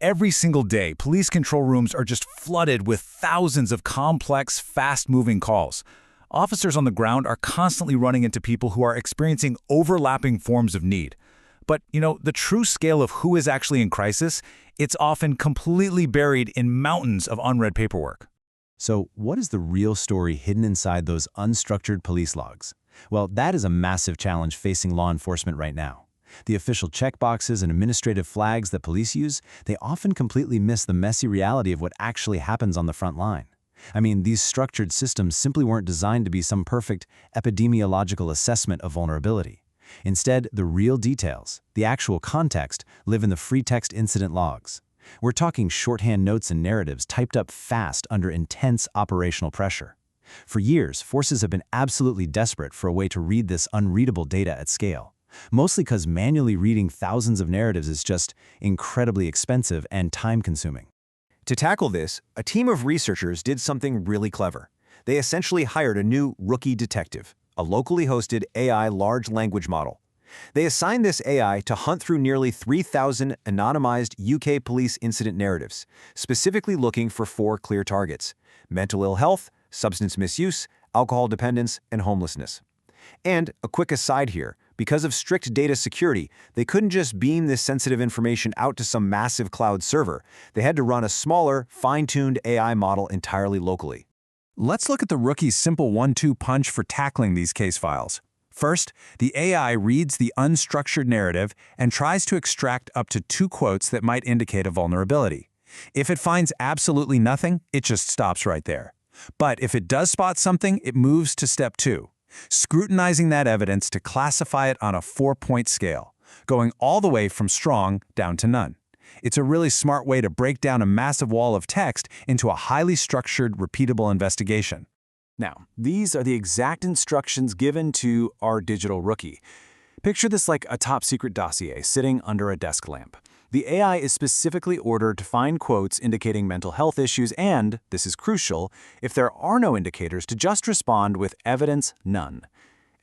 Every single day, police control rooms are just flooded with thousands of complex, fast-moving calls. Officers on the ground are constantly running into people who are experiencing overlapping forms of need. But, the true scale of who is actually in crisis, it's often completely buried in mountains of unread paperwork. So what is the real story hidden inside those unstructured police logs? Well, that is a massive challenge facing law enforcement right now. The official checkboxes and administrative flags that police use, they often completely miss the messy reality of what actually happens on the front line. I mean, these structured systems simply weren't designed to be some perfect epidemiological assessment of vulnerability. Instead, the real details, the actual context, live in the free text incident logs. We're talking shorthand notes and narratives typed up fast under intense operational pressure. For years, forces have been absolutely desperate for a way to read this unreadable data at scale, mostly because manually reading thousands of narratives is just incredibly expensive and time-consuming. To tackle this, a team of researchers did something really clever. They essentially hired a new rookie detective, a locally hosted AI large language model. They assigned this AI to hunt through nearly 3,000 anonymized UK police incident narratives, specifically looking for 4 clear targets: mental ill health, substance misuse, alcohol dependence, and homelessness. And a quick aside here, because of strict data security, they couldn't just beam this sensitive information out to some massive cloud server. They had to run a smaller, fine-tuned AI model entirely locally. Let's look at the rookie's simple 1-2 punch for tackling these case files. First, the AI reads the unstructured narrative and tries to extract up to 2 quotes that might indicate a vulnerability. If it finds absolutely nothing, it just stops right there. But if it does spot something, it moves to step 2, scrutinizing that evidence to classify it on a 4-point scale, going all the way from strong down to none. It's a really smart way to break down a massive wall of text into a highly structured, repeatable investigation. Now, these are the exact instructions given to our digital rookie. Picture this like a top-secret dossier sitting under a desk lamp. The AI is specifically ordered to find quotes indicating mental health issues and, this is crucial, if there are no indicators, to just respond with evidence none.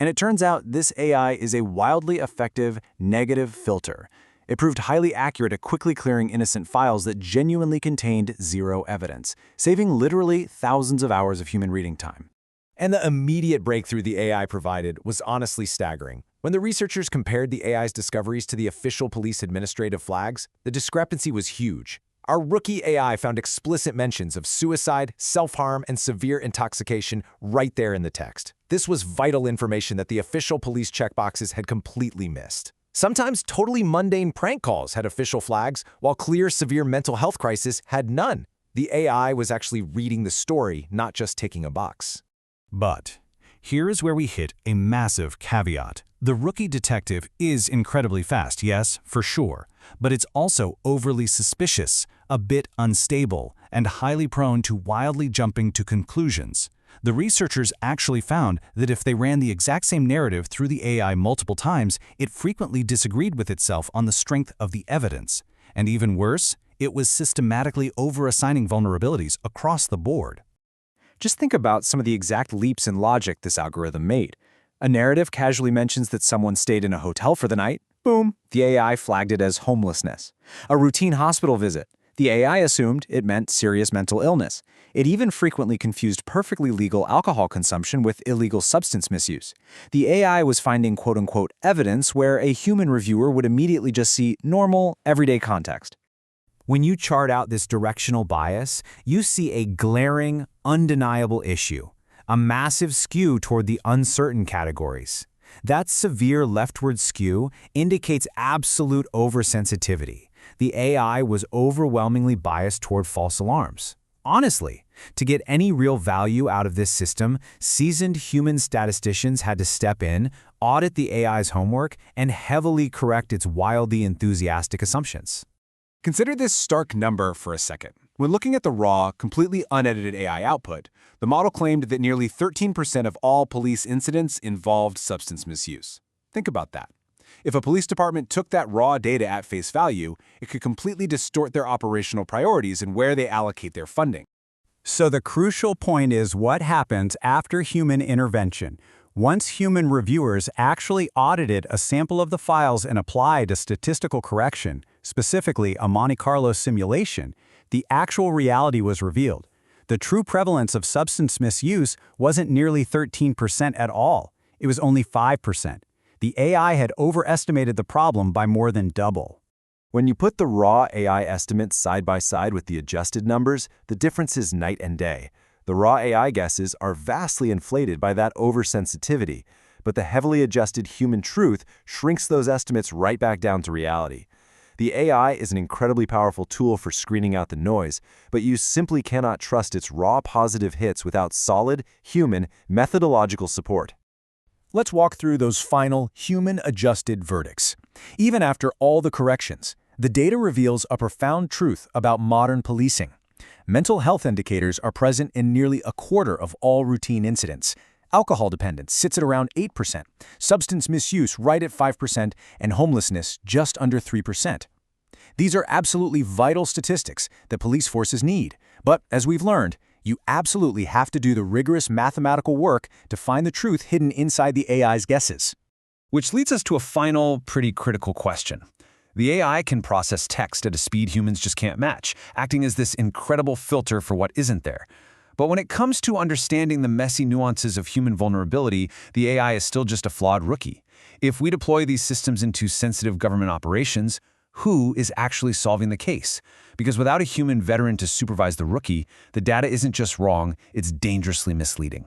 And it turns out this AI is a wildly effective negative filter. It proved highly accurate at quickly clearing innocent files that genuinely contained 0 evidence, saving literally thousands of hours of human reading time. And the immediate breakthrough the AI provided was honestly staggering. When the researchers compared the AI's discoveries to the official police administrative flags, the discrepancy was huge. Our rookie AI found explicit mentions of suicide, self-harm, and severe intoxication right there in the text. This was vital information that the official police checkboxes had completely missed. Sometimes totally mundane prank calls had official flags, while clear severe mental health crisis had none. The AI was actually reading the story, not just ticking a box. But here is where we hit a massive caveat. The rookie detective is incredibly fast, yes, for sure, but it's also overly suspicious, a bit unstable, and highly prone to wildly jumping to conclusions. The researchers actually found that if they ran the exact same narrative through the AI multiple times, it frequently disagreed with itself on the strength of the evidence. And even worse, it was systematically over-assigning vulnerabilities across the board. Just think about some of the exact leaps in logic this algorithm made. A narrative casually mentions that someone stayed in a hotel for the night. Boom, the AI flagged it as homelessness. A routine hospital visit. The AI assumed it meant serious mental illness. It even frequently confused perfectly legal alcohol consumption with illegal substance misuse. The AI was finding quote-unquote evidence where a human reviewer would immediately just see normal, everyday context. When you chart out this directional bias, you see a glaring, undeniable issue, a massive skew toward the uncertain categories. That severe leftward skew indicates absolute oversensitivity. The AI was overwhelmingly biased toward false alarms. Honestly, to get any real value out of this system, seasoned human statisticians had to step in, audit the AI's homework, and heavily correct its wildly enthusiastic assumptions. Consider this stark number for a second. When looking at the raw, completely unedited AI output, the model claimed that nearly 13% of all police incidents involved substance misuse. Think about that. If a police department took that raw data at face value, it could completely distort their operational priorities and where they allocate their funding. So the crucial point is what happens after human intervention. Once human reviewers actually audited a sample of the files and applied a statistical correction, specifically a Monte Carlo simulation, the actual reality was revealed. The true prevalence of substance misuse wasn't nearly 13% at all. It was only 5%. The AI had overestimated the problem by more than double. When you put the raw AI estimates side by side with the adjusted numbers, the difference is night and day. The raw AI guesses are vastly inflated by that oversensitivity, but the heavily adjusted human truth shrinks those estimates right back down to reality. The AI is an incredibly powerful tool for screening out the noise, but you simply cannot trust its raw positive hits without solid, human, methodological support. Let's walk through those final, human-adjusted verdicts. Even after all the corrections, the data reveals a profound truth about modern policing. Mental health indicators are present in nearly a quarter of all routine incidents. Alcohol dependence sits at around 8%, substance misuse right at 5%, and homelessness just under 3%. These are absolutely vital statistics that police forces need. But as we've learned, you absolutely have to do the rigorous mathematical work to find the truth hidden inside the AI's guesses. Which leads us to a final, pretty critical question. The AI can process text at a speed humans just can't match, acting as this incredible filter for what isn't there. But when it comes to understanding the messy nuances of human vulnerability, the AI is still just a flawed rookie. If we deploy these systems into sensitive government operations, who is actually solving the case? Because without a human veteran to supervise the rookie, the data isn't just wrong, it's dangerously misleading.